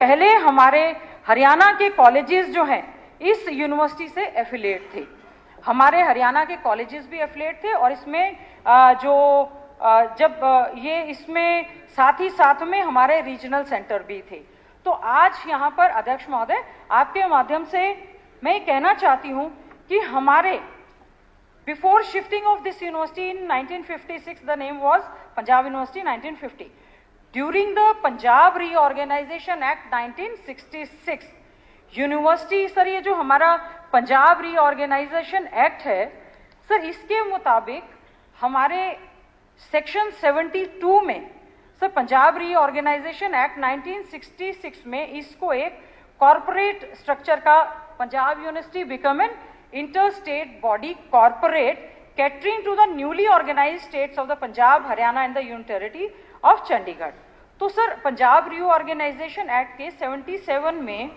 पहले हमारे हरियाणा के कॉलेजेस जो हैं इस यूनिवर्सिटी से एफिलिएट थे। हमारे हरियाणा के कॉलेजेस भी एफिलिएट थे और इसमें ये इसमें साथ ही साथ में हमारे रीजनल सेंटर भी थे। तो आज यहाँ पर अध्यक्ष महोदय आपके माध्यम से मैं कहना चाहती हूँ कि हमारे before shifting of this university in 1956 the name was Punjab university 1950। During the Punjab reorganisation act 1966 university sir, ये जो हमारा पंजाब रीऑर्गेनाइजेशन एक्ट है सर, इसके मुताबिक हमारे सेक्शन 72 में सर पंजाब रीऑर्गेनाइजेशन एक्ट 1966 में इसको एक कॉरपोरेट स्ट्रक्चर का Punjab university become an inter-state body corporate catering to the newly organized states of the Punjab, Haryana and the Union Territory of Chandigarh। तो सर पंजाब रीऑर्गेनाइजेशन एक्ट के 77 में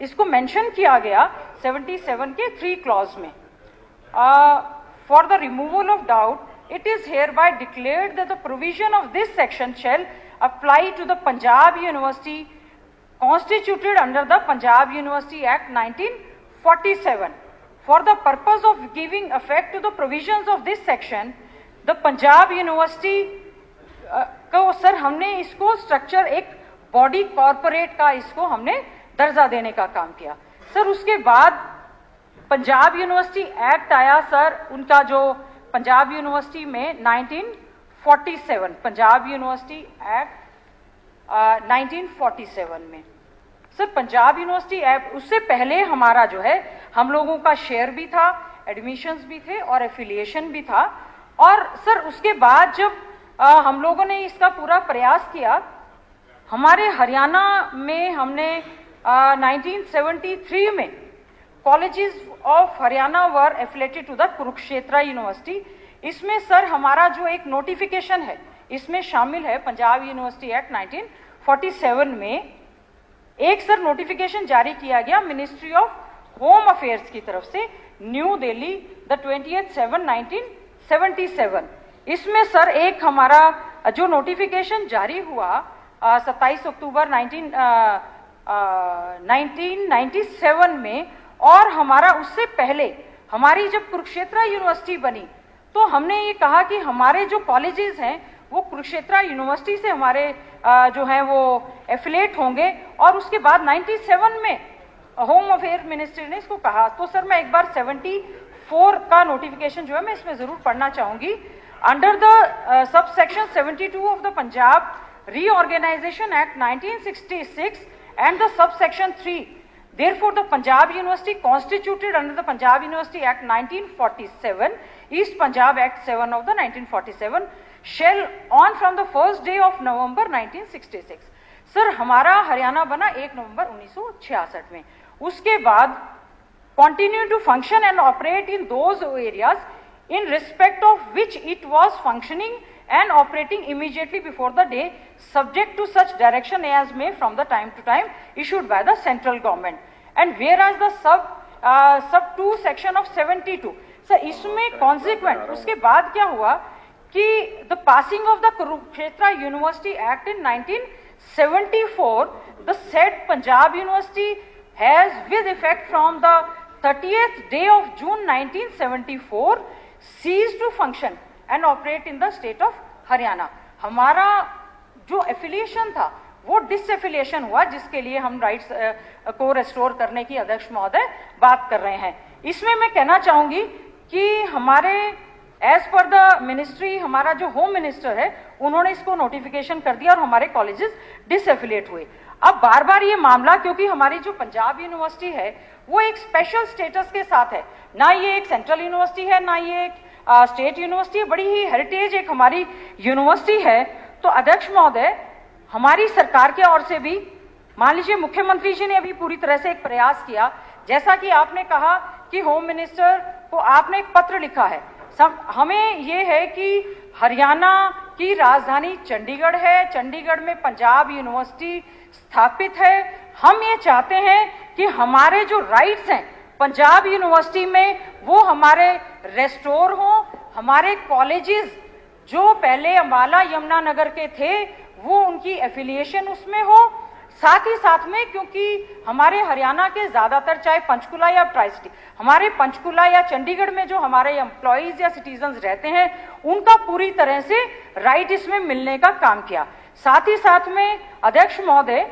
इसको mention किया गया 77 के 3 क्लॉज में। For the removal of doubt it is hereby declared that the provision of this section shall apply to the Punjab University constituted under the Punjab University Act 1947। For the purpose of giving effect to the provisions of this section, the Punjab University को sir हमने इसको structure एक body corporate का इसको हमने दर्जा देने का काम किया। सर उसके बाद पंजाब यूनिवर्सिटी एक्ट आया सर, उनका जो पंजाब यूनिवर्सिटी में 1947 पंजाब यूनिवर्सिटी एक्ट 1947 में सर पंजाब यूनिवर्सिटी ऐप, उससे पहले हमारा जो है हम लोगों का शेयर भी था, एडमिशन्स भी थे और एफिलिएशन भी था। और सर उसके बाद जब हम लोगों ने इसका पूरा प्रयास किया, हमारे हरियाणा में हमने 1973 में colleges of Haryana were affiliated to the Kurukshetra university. इसमें सर हमारा जो एक नोटिफिकेशन है इसमें शामिल है पंजाब यूनिवर्सिटी एक्ट 1947 में एक सर नोटिफिकेशन जारी किया गया मिनिस्ट्री ऑफ होम अफेयर्स की तरफ से, न्यू दिल्ली द 20th-7-1977। इसमें सर एक हमारा जो नोटिफिकेशन जारी हुआ 27 अक्टूबर 1997 में, और हमारा उससे पहले हमारी जब कुरुक्षेत्र यूनिवर्सिटी बनी तो हमने ये कहा कि हमारे जो कॉलेजेस हैं वो कुरुक्षेत्र यूनिवर्सिटी से हमारे जो हैं वो एफिलेट होंगे। और उसके बाद 97 में होम अफेयर मिनिस्ट्री ने इसको कहा। तो सर मैं एक बार 74 का नोटिफिकेशन जो है मैं इसमें जरूर पढ़ना चाहूंगी। Under the sub section 72 of the Punjab reorganisation act 1966 and the sub section 3, therefore the Punjab University constituted under the Punjab University Act 1947, East Punjab Act 7 of the 1947 shall on from the first day of November 1966। Sir हमारा हरियाणा बना 1 नवंबर 1966 में। उसके बाद continue to function and operate in those areas in respect of which it was functioning and operating immediately before the day, subject to such direction as may from the time to time issued by the central government। And whereas the sub 2 section of 72 sir इसमें consequent उसके बाद क्या हुआ कि the passing of the Kurukshetra University Act in 1974, the said Punjab University has with effect from the 30th day of June 1974 ceased to function and operate in the state of Haryana। हमारा जो affiliation था वो डिसएफिलिएशन हुआ, जिसके लिए हम rights को restore करने की अध्यक्ष महोदय बात कर रहे हैं। इसमें मैं कहना चाहूंगी कि हमारे एज पर द मिनिस्ट्री, हमारा जो होम मिनिस्टर है उन्होंने इसको नोटिफिकेशन कर दिया और हमारे कॉलेजेस डिसएफिलिएट हुए। अब बार बार ये मामला, क्योंकि हमारी जो पंजाब यूनिवर्सिटी है वो एक स्पेशल स्टेटस के साथ है, ना ये एक सेंट्रल यूनिवर्सिटी है ना ये एक स्टेट यूनिवर्सिटी है, बड़ी ही हेरिटेज एक हमारी यूनिवर्सिटी है। तो अध्यक्ष महोदय हमारी सरकार की ओर से भी, मान लीजिए मुख्यमंत्री जी ने अभी पूरी तरह से एक प्रयास किया, जैसा कि आपने कहा कि होम मिनिस्टर को आपने एक पत्र लिखा है। हमें ये है कि हरियाणा की राजधानी चंडीगढ़ है, चंडीगढ़ में पंजाब यूनिवर्सिटी स्थापित है। हम ये चाहते हैं कि हमारे जो राइट्स हैं पंजाब यूनिवर्सिटी में वो हमारे रेस्टोर हों, हमारे कॉलेजेस जो पहले अम्बाला यमुनानगर के थे वो उनकी एफिलिएशन उसमें हो, साथ ही साथ में क्योंकि हमारे हरियाणा के ज्यादातर, चाहे पंचकुला या ट्राई सिटी, हमारे पंचकुला या चंडीगढ़ में जो हमारे एम्प्लॉइज या सिटीजन्स रहते हैं, उनका पूरी तरह से राइट इसमें मिलने का काम किया। साथ ही साथ में अध्यक्ष महोदय,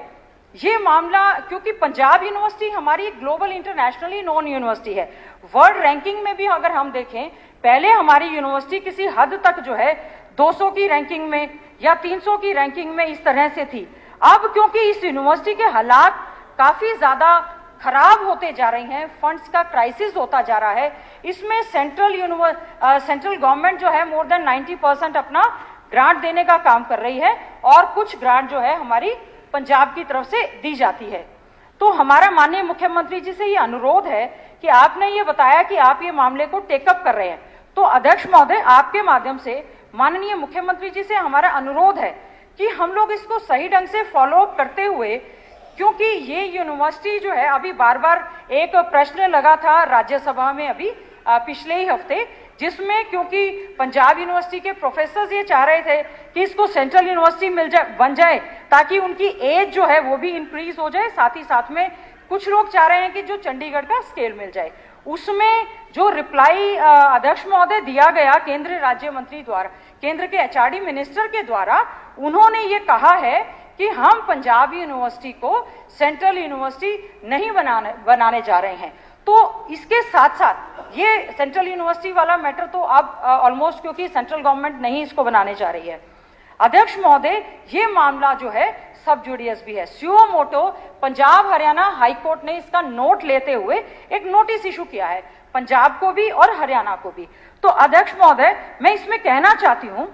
ये मामला क्योंकि पंजाब यूनिवर्सिटी हमारी ग्लोबल इंटरनेशनली नोन यूनिवर्सिटी है, वर्ल्ड रैंकिंग में भी अगर हम देखें, पहले हमारी यूनिवर्सिटी किसी हद तक जो है 200 की रैंकिंग में या 300 की रैंकिंग में इस तरह से थी। अब क्योंकि इस यूनिवर्सिटी के हालात काफी ज्यादा खराब होते जा रहे हैं, फंड्स का क्राइसिस होता जा रहा है, इसमें सेंट्रल गवर्नमेंट जो है मोर देन 90% अपना ग्रांट देने का काम कर रही है और कुछ ग्रांट जो है हमारी पंजाब की तरफ से दी जाती है। तो हमारा माननीय मुख्यमंत्री जी से ये अनुरोध है कि आपने ये बताया कि आप ये मामले को टेकअप कर रहे हैं, तो अध्यक्ष महोदय, आपके माध्यम से माननीय मुख्यमंत्री जी से हमारा अनुरोध है कि हम लोग इसको सही ढंग से फॉलो अप करते हुए, क्योंकि ये यूनिवर्सिटी जो है, अभी बार बार एक प्रश्न लगा था राज्यसभा में अभी पिछले ही हफ्ते, जिसमें क्योंकि पंजाब यूनिवर्सिटी के प्रोफेसर ये चाह रहे थे कि इसको सेंट्रल यूनिवर्सिटी बन जाए ताकि उनकी एज जो है वो भी इंक्रीज हो जाए, साथ ही साथ में कुछ लोग चाह रहे हैं कि जो चंडीगढ़ का स्केल मिल जाए। उसमें जो रिप्लाई अध्यक्ष महोदय दिया गया केंद्रीय राज्य मंत्री द्वारा, केंद्र के एचआरडी मिनिस्टर के द्वारा, उन्होंने ये कहा है कि हम पंजाब यूनिवर्सिटी को सेंट्रल यूनिवर्सिटी नहीं बनाने जा रहे हैं। तो इसके साथ साथ ये सेंट्रल यूनिवर्सिटी वाला मैटर तो अब ऑलमोस्ट, क्योंकि सेंट्रल गवर्नमेंट नहीं इसको बनाने जा रही है, अध्यक्ष महोदय, ये मामला जो है सब जुडियस भी है। Suo motu Punjab Haryana high court ने इसका नोट लेते हुए एक नोटिस इशू किया है, पंजाब को भी और हरियाणा को भी। तो अध्यक्ष महोदय, मैं इसमें कहना चाहती हूं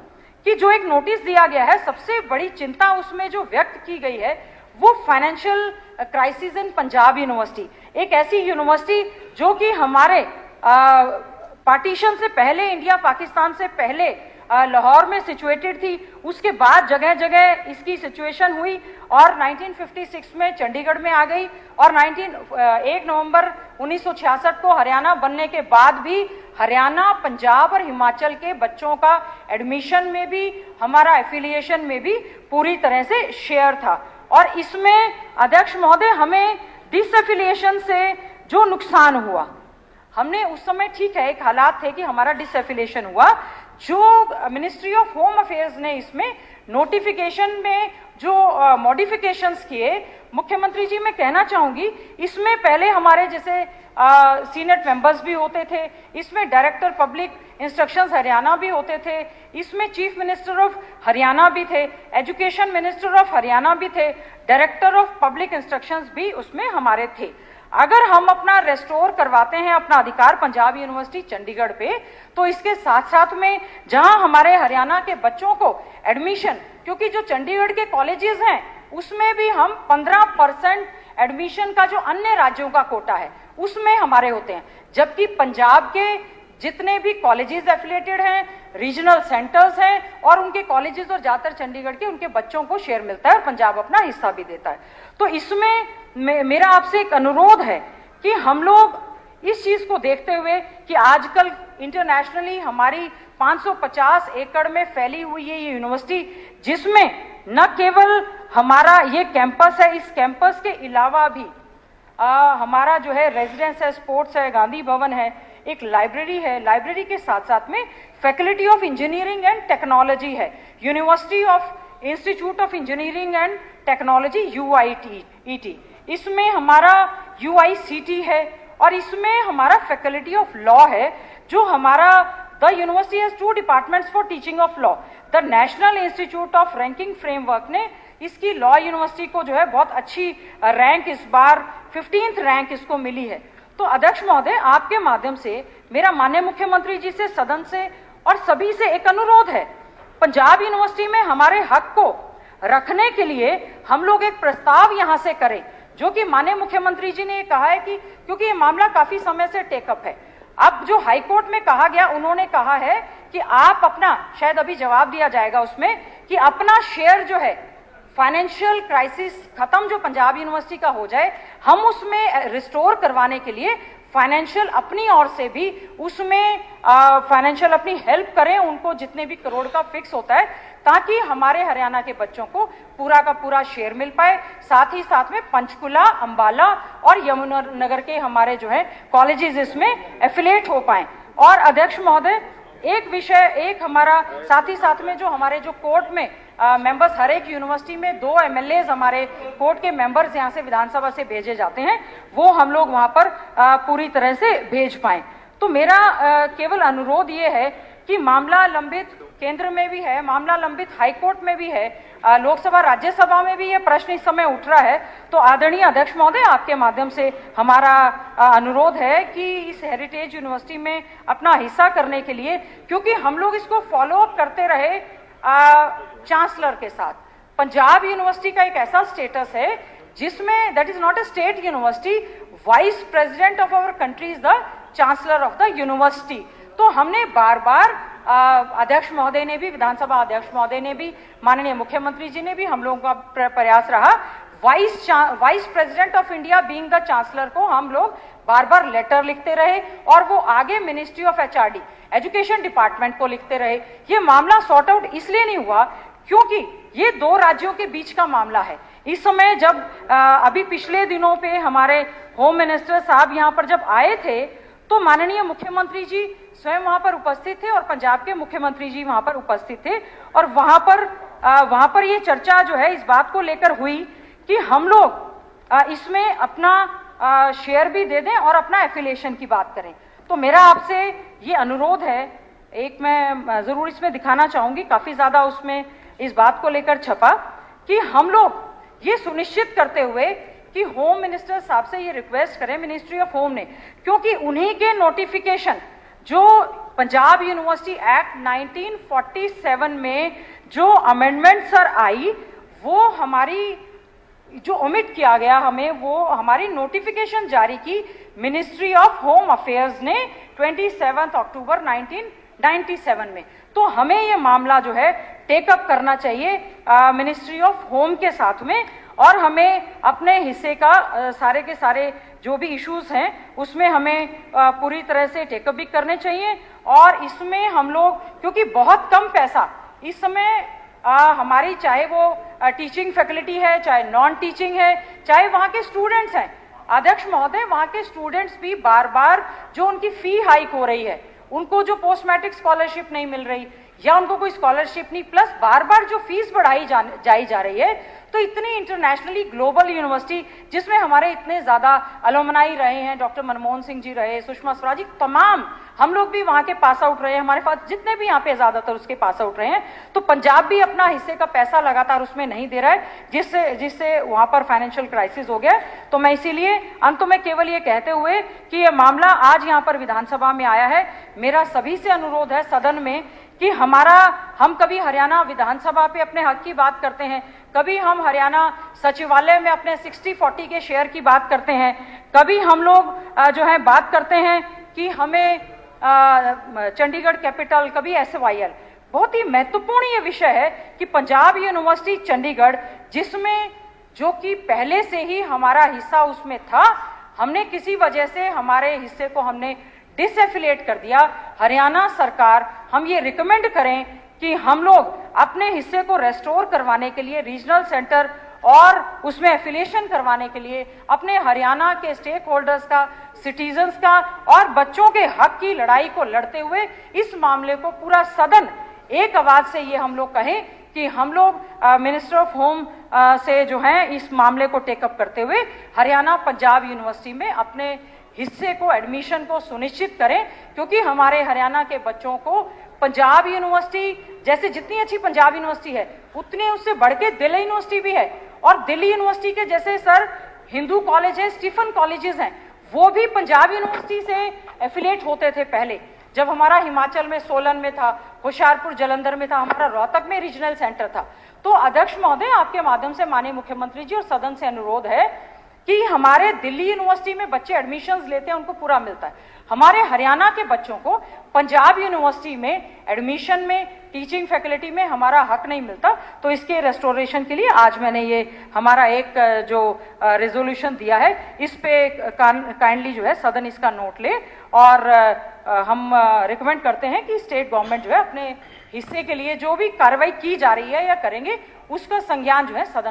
कि जो एक नोटिस दिया गया है, सबसे बड़ी चिंता उसमें जो व्यक्त की गई है वो financial crisis in Punjab university, एक ऐसी यूनिवर्सिटी जो कि हमारे पार्टीशन से पहले, इंडिया पाकिस्तान से पहले लाहौर में सिचुएटेड थी, उसके बाद जगह जगह इसकी सिचुएशन हुई और 1956 में चंडीगढ़ में आ गई और 1 नवंबर 1966 को हरियाणा बनने के बाद भी हरियाणा, पंजाब और हिमाचल के बच्चों का एडमिशन में भी, हमारा एफिलिएशन में भी पूरी तरह से शेयर था। और इसमें अध्यक्ष महोदय, हमें डिसएफिलिएशन से जो नुकसान हुआ, हमने उस समय, ठीक है, एक हालात थे कि हमारा डिसएफिलिएशन हुआ, जो मिनिस्ट्री ऑफ होम अफेयर्स ने इसमें नोटिफिकेशन में जो मॉडिफिकेशंस किए, मुख्यमंत्री जी मैं कहना चाहूंगी, इसमें पहले हमारे जैसे सीनेट मेंबर्स भी होते थे, इसमें डायरेक्टर पब्लिक इंस्ट्रक्शंस हरियाणा भी होते थे, इसमें चीफ मिनिस्टर ऑफ हरियाणा भी थे, एजुकेशन मिनिस्टर ऑफ हरियाणा भी थे, डायरेक्टर ऑफ पब्लिक इंस्ट्रक्शंस भी उसमें हमारे थे। अगर हम अपना रेस्टोर करवाते हैं अपना अधिकार पंजाब यूनिवर्सिटी चंडीगढ़ पे, तो इसके साथ साथ में जहां हमारे हरियाणा के बच्चों को एडमिशन, क्योंकि जो चंडीगढ़ के कॉलेजेस हैं उसमें भी हम 15% एडमिशन का जो अन्य राज्यों का कोटा है उसमें हमारे होते हैं, जबकि पंजाब के जितने भी कॉलेजेस एफिलिएटेड हैं, रीजनल सेंटर्स हैं और उनके कॉलेजेस और ज्यादातर चंडीगढ़ के, उनके बच्चों को शेयर मिलता है और पंजाब अपना हिस्सा भी देता है। तो इसमें मेरा आपसे एक अनुरोध है कि हम लोग इस चीज को देखते हुए कि आजकल इंटरनेशनली हमारी 550 एकड़ में फैली हुई है ये यूनिवर्सिटी, जिसमें न केवल हमारा ये कैंपस है, इस कैंपस के अलावा भी हमारा जो है रेजिडेंस है, स्पोर्ट्स है, गांधी भवन है, एक लाइब्रेरी है, लाइब्रेरी के साथ साथ में faculty of engineering and technology है, university of institute of engineering and technology UIET, इसमें हमारा UICT है और इसमें हमारा फैकल्टी ऑफ लॉ है, जो हमारा the university has 2 departments for teaching of law. The national institute of ranking framework ने इसकी लॉ यूनिवर्सिटी को जो है बहुत अच्छी रैंक, इस बार 15th रैंक इसको मिली है। तो अध्यक्ष महोदय, आपके माध्यम से मेरा माननीय मुख्यमंत्री जी से, सदन से और सभी से एक अनुरोध है, पंजाब यूनिवर्सिटी में हमारे हक को रखने के लिए हम लोग एक प्रस्ताव यहां से करें, जो कि माननीय मुख्यमंत्री जी ने कहा है कि क्योंकि ये मामला काफी समय से टेकअप है, अब जो हाईकोर्ट में कहा गया, उन्होंने कहा है कि आप अपना, शायद अभी जवाब दिया जाएगा उसमें, कि अपना शेयर जो है फाइनेंशियल क्राइसिस खत्म जो पंजाब यूनिवर्सिटी का हो जाए, हम उसमें रिस्टोर करवाने के लिए फाइनेंशियल अपनी ओर से भी उसमें फाइनेंशियल अपनी हेल्प करें, उनको जितने भी करोड़ का फिक्स होता है, ताकि हमारे हरियाणा के बच्चों को पूरा का पूरा शेयर मिल पाए। साथ ही साथ में पंचकुला, अंबाला और यमुनानगर के हमारे जो है कॉलेजेस इसमें एफिलिएट हो पाए। और अध्यक्ष महोदय, एक विषय, एक हमारा साथ ही साथ में जो हमारे जो कोर्ट में मेंबर्स, हर एक यूनिवर्सिटी में 2 MLAs हमारे कोर्ट के मेंबर्स यहाँ से विधानसभा से भेजे जाते हैं, वो हम लोग वहां पर पूरी तरह से भेज पाए। तो मेरा केवल अनुरोध ये है कि मामला लंबित केंद्र में भी है, मामला लंबित हाईकोर्ट में भी है, लोकसभा राज्यसभा में भी ये प्रश्न इस समय उठ रहा है। तो आदरणीय अध्यक्ष महोदय, आपके माध्यम से हमारा अनुरोध है कि इस हेरिटेज यूनिवर्सिटी में अपना हिस्सा करने के लिए, क्योंकि हम लोग इसको फॉलो अप करते रहे चांसलर के साथ। पंजाब यूनिवर्सिटी का एक ऐसा स्टेटस है जिसमें that is not a state university, vice president of our country is the chancellor of the university. तो हमने बार बार अध्यक्ष महोदय ने भी, विधानसभा अध्यक्ष महोदय ने भी, माननीय मुख्यमंत्री जी ने भी, हम लोगों का प्रयास रहा, vice president of India being the chancellor को हम लोग बार बार लेटर लिखते रहे और वो आगे ministry of HRD, education department को लिखते रहे। ये मामला सॉर्ट आउट इसलिए नहीं हुआ क्योंकि ये 2 राज्यों के बीच का मामला है। इस समय जब अभी पिछले दिनों पे हमारे होम मिनिस्टर साहब यहाँ पर जब आए थे तो माननीय मुख्यमंत्री जी स्वयं वहां पर उपस्थित थे और पंजाब के मुख्यमंत्री जी वहां पर उपस्थित थे और वहां पर ये चर्चा जो है इस बात को लेकर हुई कि हम लोग इसमें अपना शेयर भी दे दें और अपना एफिलिएशन की बात करें। तो मेरा आपसे ये अनुरोध है, एक मैं जरूर इसमें दिखाना चाहूंगी, काफी ज्यादा उसमें इस बात को लेकर छपा कि हम लोग ये सुनिश्चित करते हुए कि होम मिनिस्टर साहब से ये रिक्वेस्ट करें, मिनिस्ट्री ऑफ होम ने, क्योंकि उन्हीं के नोटिफिकेशन जो पंजाब यूनिवर्सिटी एक्ट 1947 में जो अमेंडमेंट सर आई, वो हमारी जो ओमिट किया गया, हमें वो हमारी नोटिफिकेशन जारी की मिनिस्ट्री ऑफ होम अफेयर्स ने 27 अक्टूबर 1997 में। तो हमें ये मामला जो है टेकअप करना चाहिए मिनिस्ट्री ऑफ होम के साथ में और हमें अपने हिस्से का सारे के सारे जो भी इश्यूज हैं उसमें हमें पूरी तरह से टेकअप भी करने चाहिए। और इसमें हम लोग, क्योंकि बहुत कम पैसा इस समय हमारी, चाहे वो टीचिंग फैकल्टी है, चाहे नॉन टीचिंग है, चाहे वहाँ के स्टूडेंट्स हैं, अध्यक्ष महोदय, वहाँ के स्टूडेंट्स भी बार बार जो उनकी फी हाइक हो रही है, उनको जो पोस्ट मैट्रिक स्कॉलरशिप नहीं मिल रही या उनको कोई स्कॉलरशिप नहीं, प्लस बार बार जो फीस बढ़ाई जाई जा रही है, तो इतनी इंटरनेशनली ग्लोबल यूनिवर्सिटी जिसमें हमारे इतने ज्यादा अलुमनाई रहे हैं, डॉक्टर मनमोहन सिंह जी रहे, सुषमा स्वराज जी, तमाम हम लोग भी वहां के पास आउट रहे हैं, हमारे पास जितने भी यहाँ पे ज्यादातर उसके पास आउट रहे हैं। तो पंजाब भी अपना हिस्से का पैसा लगातार उसमें नहीं दे रहा है, जिससे वहां पर फाइनेंशियल क्राइसिस हो गया। तो मैं इसीलिए अंत में केवल ये कहते हुए कि ये मामला आज यहाँ पर विधानसभा में आया है, मेरा सभी से अनुरोध है सदन में कि हम कभी हरियाणा विधानसभा पे अपने हक की बात करते हैं, कभी हम हरियाणा सचिवालय में अपने 60-40 के शेयर की बात करते हैं, कभी हम लोग जो है बात करते हैं कि हमें चंडीगढ़ कैपिटल, कभी SYL। बहुत ही महत्वपूर्ण ये विषय है कि पंजाब यूनिवर्सिटी चंडीगढ़, जिसमें जो कि पहले से ही हमारा हिस्सा उसमें था, हमने किसी वजह से हमारे हिस्से को हमने डिसएफिलिएट कर दिया। हरियाणा सरकार, हम ये रिकमेंड करें कि हम लोग अपने हिस्से को रेस्टोर करवाने के लिए रीजनल सेंटर और उसमें एफिलिएशन करवाने के लिए अपने हरियाणा के स्टेक होल्डर्स का, सिटीजन्स का और बच्चों के हक की लड़ाई को लड़ते हुए इस मामले को पूरा सदन एक आवाज से ये हम लोग कहें कि हम लोग मिनिस्टर ऑफ होम से जो है इस मामले को टेकअप करते हुए हरियाणा पंजाब यूनिवर्सिटी में अपने हिस्से को, एडमिशन को सुनिश्चित करें, क्योंकि हमारे हरियाणा के बच्चों को पंजाब यूनिवर्सिटी जैसे, जितनी अच्छी पंजाब यूनिवर्सिटी है उतनी उससे बढ़ के दिल्ली यूनिवर्सिटी भी है, और दिल्ली यूनिवर्सिटी के जैसे सर हिंदू कॉलेज है, स्टीफन कॉलेजेस हैं, वो भी पंजाब यूनिवर्सिटी से एफिलिएट होते थे पहले। जब हमारा हिमाचल में सोलन में था, होशियारपुर जलंधर में था, हमारा रोहतक में रीजनल सेंटर था। तो अध्यक्ष महोदय, आपके माध्यम से माननीय मुख्यमंत्री जी और सदन से अनुरोध है कि हमारे दिल्ली यूनिवर्सिटी में बच्चे एडमिशन्स लेते हैं, उनको पूरा मिलता है, हमारे हरियाणा के बच्चों को पंजाब यूनिवर्सिटी में एडमिशन में, टीचिंग फैकल्टी में हमारा हक नहीं मिलता। तो इसके रेस्टोरेशन के लिए आज मैंने ये हमारा एक जो रेजोल्यूशन दिया है, इस पे काइंडली जो है सदन इसका नोट ले, और हम रिकमेंड करते हैं कि स्टेट गवर्नमेंट जो है अपने हिस्से के लिए जो भी कार्रवाई की जा रही है या करेंगे उसका संज्ञान जो है सदन